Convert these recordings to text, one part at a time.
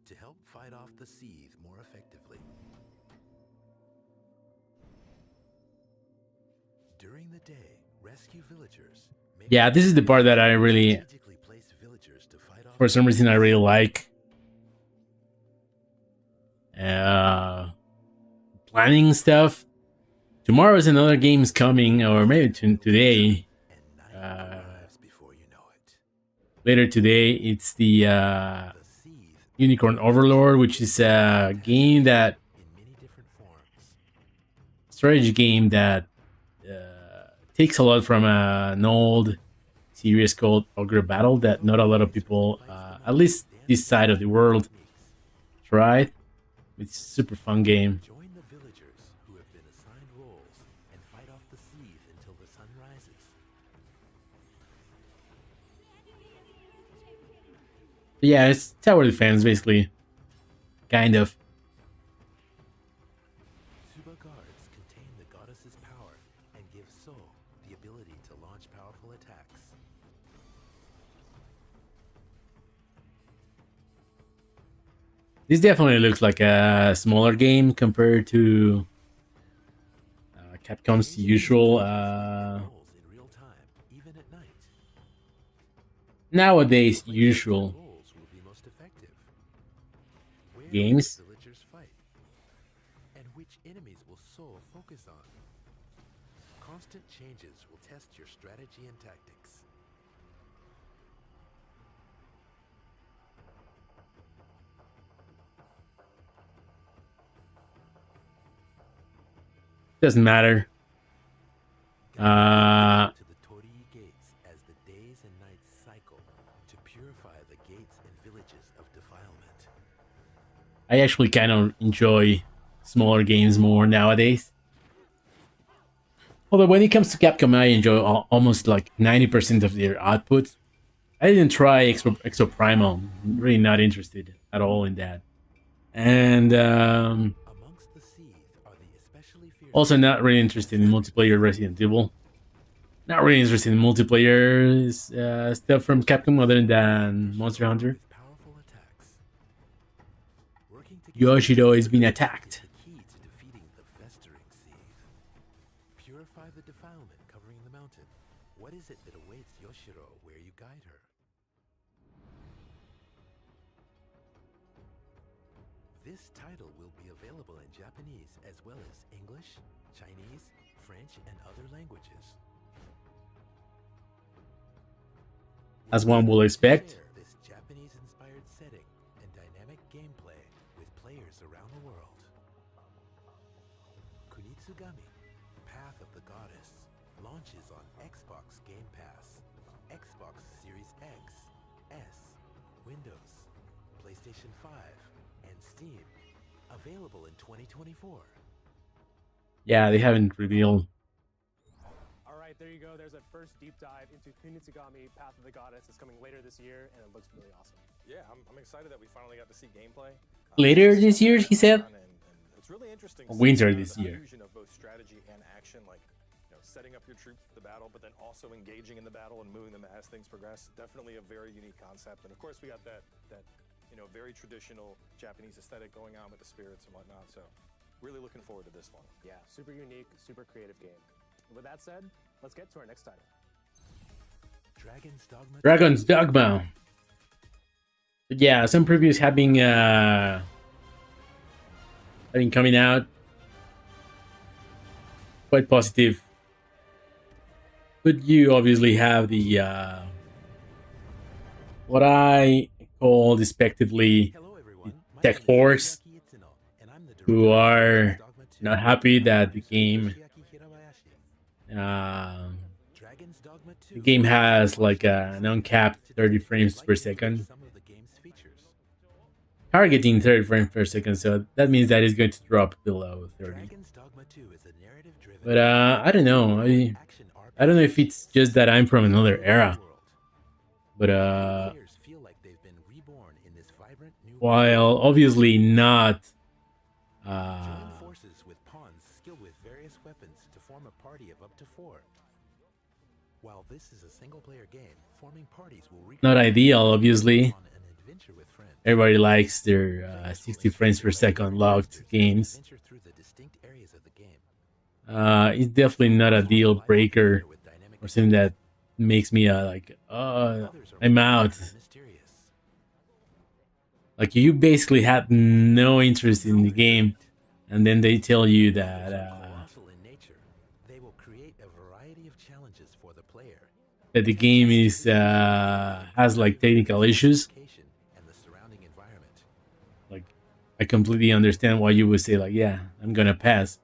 to help fight off the seethe more effectively. During the day, rescue villagers. Yeah, this is the part that I really, for some reason, I really like. Planning stuff. Tomorrow is another game's coming, or maybe today. Later today, it's the Unicorn Overlord, which is a game that strategy game that takes a lot from an old series called Ogre Battle that not a lot of people, at least this side of the world, tried. It's a super fun game. Join the villagers who have been assigned roles and fight off the seethe until the sun rises. Yeah, it's tower defense basically. Kind of. Tsuba guards contain the goddess's power and give Soul the ability to launch powerful attacks. This definitely looks like a smaller game compared to Capcom's usual nowadays usual games. And which enemies will Soul focus on? Constant changes will test your strategy and tactics. Doesn't matter. To the Torii gates as the days and nights cycle to purify the gates and villages of defilement. I actually kind of enjoy smaller games more nowadays. Although when it comes to Capcom, I enjoy almost like 90% of their output. I didn't try Exoprimal. I'm really not interested at all in that. And also not really interested in multiplayer Resident Evil. Not really interested in multiplayer stuff from Capcom other than Monster Hunter. Yoshiro is being attacked. Purify the defilement covering the mountain. What is it that awaits Yoshiro where you guide her? This title will be available in Japanese as well as English, Chinese, French, and other languages. As one will expect. This Japanese-inspired setting and dynamic gameplay with players around the world. Kunitsu-gami, Path of the Goddess, launches on Xbox Game Pass, Xbox Series X, S, Windows, PlayStation 5, and Steam. Available in 2024. Yeah, they haven't revealed. All right, there you go. There's a first deep dive into Kunitsu-gami, Path of the Goddess. It's coming later this year, and it looks really awesome. Yeah, I'm excited that we finally got to see gameplay. Later this year, he said. And it's really interesting. Winter this year. Fusion of both strategy and action, like setting up your troops for the battle, but then also engaging in the battle and moving them as things progress. Definitely a very unique concept, and of course we got that very traditional Japanese aesthetic going on with the spirits and whatnot. So, really looking forward to this one. Yeah, super unique, super creative game. With that said, let's get to our next title. Dragon's Dogma. But yeah, some previews have been coming out. Quite positive. But you obviously have the what I call respectively tech force, who are not happy that the game has like an uncapped 30 frames per second, targeting 30 frames per second, so that means that it's going to drop below 30. But I don't know. I don't know if it's just that I'm from another era, but while obviously not While this is a single-player game, forming parties will not ideal, obviously. on an adventure with friends. Everybody likes their 60 frames per second locked games. It's definitely not a deal breaker or something that makes me like, I'm out. Like you basically had no interest in the game, and then they tell you that that the game is has like technical issues. Like I completely understand why you would say like, yeah, I'm gonna pass.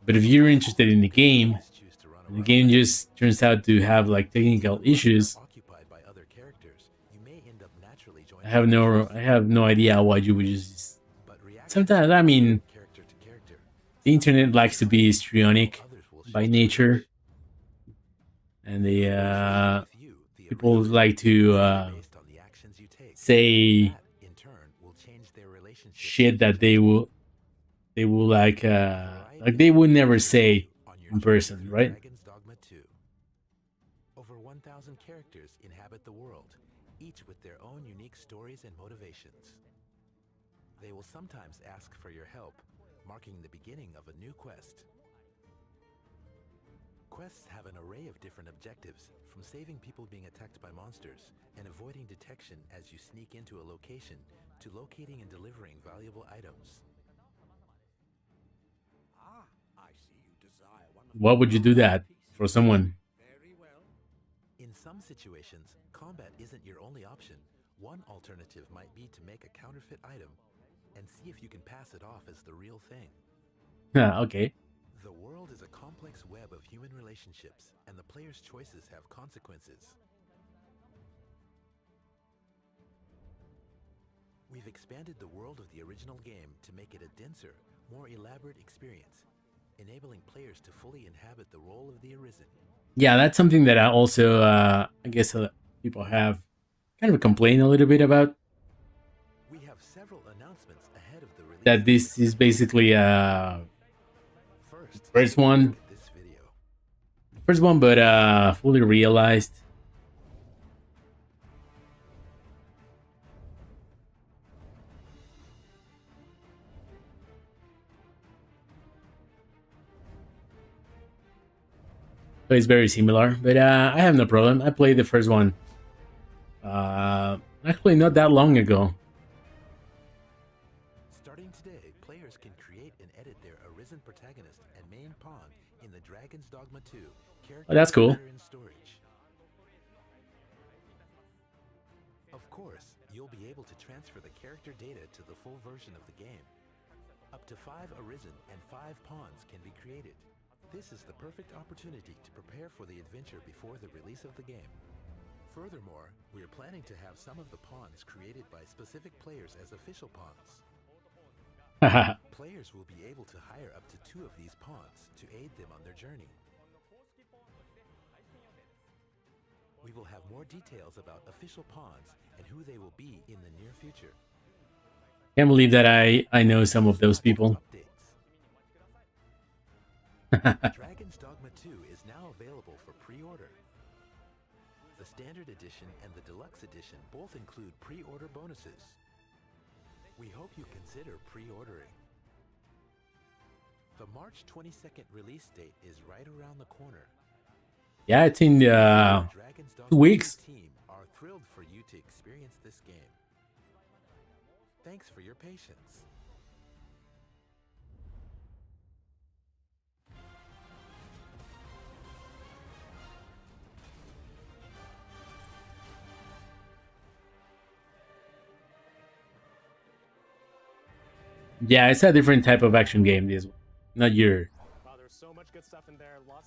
But if you're interested in the game, and the game just turns out to have like technical issues, I have no idea why you would just. Sometimes, I mean, the internet likes to be histrionic by nature, and the people like to say shit that they will like they would never say in person, right? Dogma 2. Over 1,000 characters inhabit the world, each with their own unique stories and motivations. They will sometimes ask for your help, marking the beginning of a new quest. Quests have an array of different objectives, from saving people being attacked by monsters and avoiding detection as you sneak into a location, to locating and delivering valuable items. What would you do that for someone? In some situations, combat isn't your only option. One alternative might be to make a counterfeit item and see if you can pass it off as the real thing. Okay. The world is a complex web of human relationships, and the player's choices have consequences. We've expanded the world of the original game to make it a denser, more elaborate experience, enabling players to fully inhabit the role of the Arisen. Yeah, that's something that I also, I guess, people have kind of complained a little bit about. We have several announcements ahead of the release. That this is basically first one, but fully realized. So it's very similar, but I have no problem. I played the first one actually not that long ago. Starting today, players can create and edit their Arisen protagonist and main pawn in the Dragon's Dogma 2 character. Oh, that's cool. In storage. Of course, you'll be able to transfer the character data to the full version of the game. Up to 5 Arisen and 5 pawns can be created. This is the perfect opportunity to prepare for the adventure before the release of the game. Furthermore, we are planning to have some of the pawns created by specific players as official pawns. Players will be able to hire up to 2 of these pawns to aid them on their journey. We will have more details about official pawns and who they will be in the near future. Can't believe that I know some of those people. Dragon's Dogma 2 is now available for pre-order. The Standard Edition and the Deluxe Edition both include pre-order bonuses. We hope you consider pre-ordering. The March 22nd release date is right around the corner. Yeah, it's in 2 weeks. Team are thrilled for you to experience this game. Thanks for your patience. Yeah, it's a different type of action game. This one, not your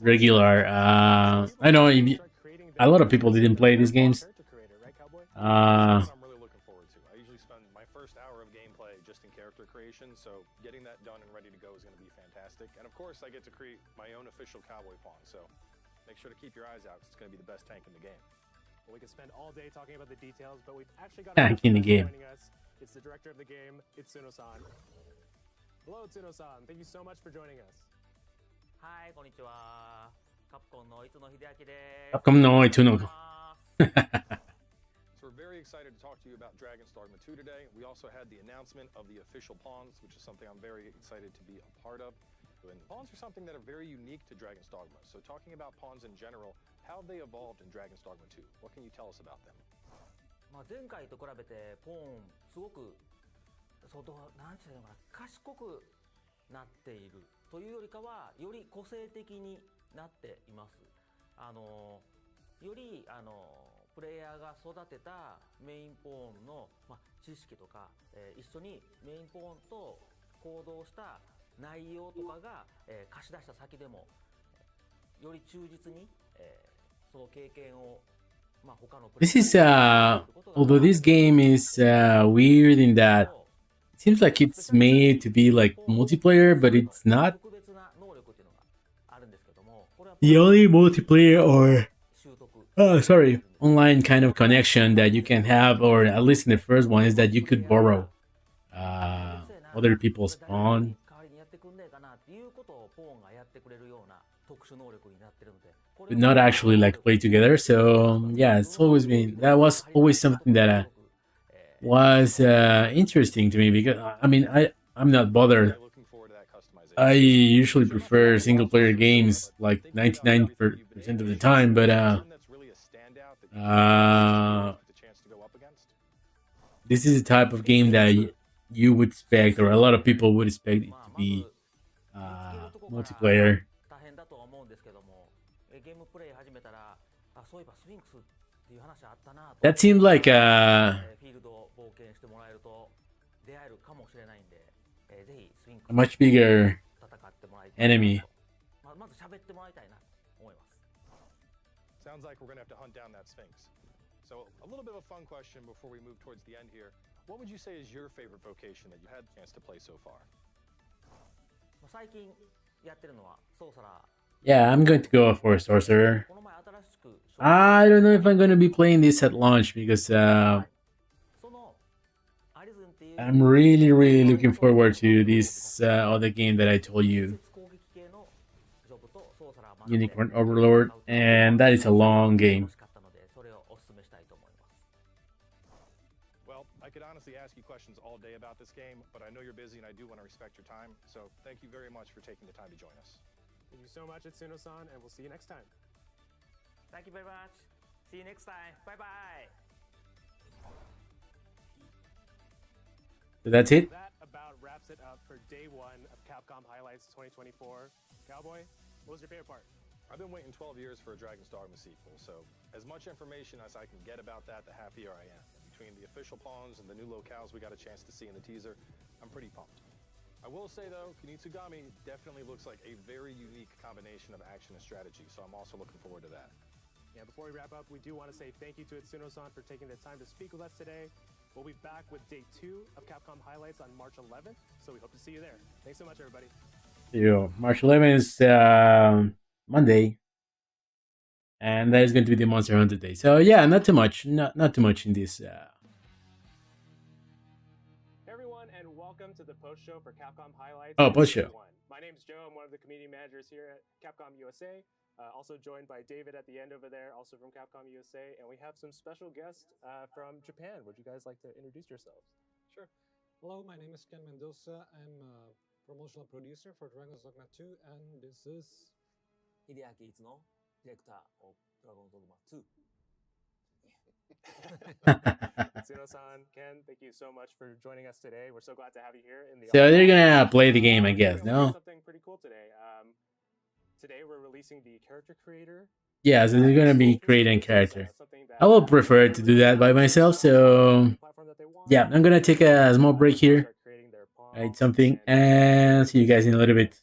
regular. I know a lot of people didn't play these games. I'm really looking forward to. I usually spend my first hour of gameplay just in character creation, so getting that done and ready to go is going to be fantastic. And of course, I get to create my own official cowboy pawn, so make sure to keep your eyes out. It's going to be the best tank in the game. Well, we could spend all day talking about the details, but we've actually got Tank in the game. It's the director of the game, Itsuno-san. Hello, Itsuno-san. Thank you so much for joining us. Hi, konnichiwa. Capcom no Itsuno Hideaki desu. Capcom no Itsuno. So we're very very excited to talk to you about Dragon's Dogma 2 today. We also had the announcement of the official pawns, which is something I'm very excited to be a part of. And pawns are something that are very unique to Dragon's Dogma. So talking about pawns in general, how have they evolved in Dragon's Dogma 2? What can you tell us about them? 前回と比べてポーンすごくなんていうのかな、賢くなっているというよりかはより個性的になっています。よりプレイヤーが育てたメインポーンの、知識とか、一緒にメインポーンと行動した内容とかが、貸し出した先でもより忠実に、その経験を This is although this game is weird in that it seems like it's made to be like multiplayer, but it's not. The only multiplayer or online kind of connection that you can have, or at least in the first one, is that you could borrow other people's pawn, but not actually like play together. So yeah, it's always been, that was always something that was interesting to me, because I mean I'm not bothered. I usually prefer single player games like 99% of the time, but this is the type of game that you would expect, or a lot of people would expect it to be multiplayer. That seemed like a much bigger enemy. Sounds like we're going to have to hunt down that Sphinx. So a little bit of a fun question before we move towards the end here. What would you say is your favorite vocation that you had a chance to play so far? Yeah, I'm going to go for a sorcerer. I don't know if I'm going to be playing this at launch, because I'm really looking forward to this other game that I told you, Unicorn Overlord, and that is a long game. Well, I could honestly ask you questions all day about this game, but I know you're busy and I do want to respect your time. So thank you very much for taking the time to join us. Thank you so much, Itsuno-san, and we'll see you next time. Thank you very much. See you next time. Bye bye. So that's it. That about wraps it up for day one of Capcom Highlights 2024. Cowboy, what was your favorite part? I've been waiting 12 years for a Dragon's Dogma sequel, so as much information as I can get about that, the happier I am. Between the official pawns and the new locales we got a chance to see in the teaser, I'm pretty pumped. I will say though, Kunitsu-gami definitely looks like a very unique combination of action and strategy, so I'm also looking forward to that. Yeah, before we wrap up, we do want to say thank you to Itsuno-san for taking the time to speak with us today. We'll be back with day 2 of Capcom Highlights on March 11th, so we hope to see you there. Thanks so much, everybody. March 11th is Monday, and that is going to be the Monster Hunter Day. So yeah, not too much, not too much in this. Hey everyone, and welcome to the post show for Capcom Highlights. Post show. My name's Joe. I'm one of the community managers here at Capcom USA. Also joined by David at the end over there, also from Capcom USA, and we have some special guests from Japan. Would you guys like to introduce yourselves? Sure. Hello, my name is Ken Mendoza. I'm a promotional producer for Dragon's Dogma 2, and this is Hideaki Itsuno, director of Dragon Dogma 2. Itsuno-san, Ken, thank you so much for joining us today. We're so glad to have you here in the So audience. they're gonna play the game, I guess. We're gonna No. do something pretty cool today. Today we're releasing the character creator. Yeah, so they're gonna be creating character. I will prefer to do that by myself. So yeah, I'm gonna take a small break here, write something, and see you guys in a little bit.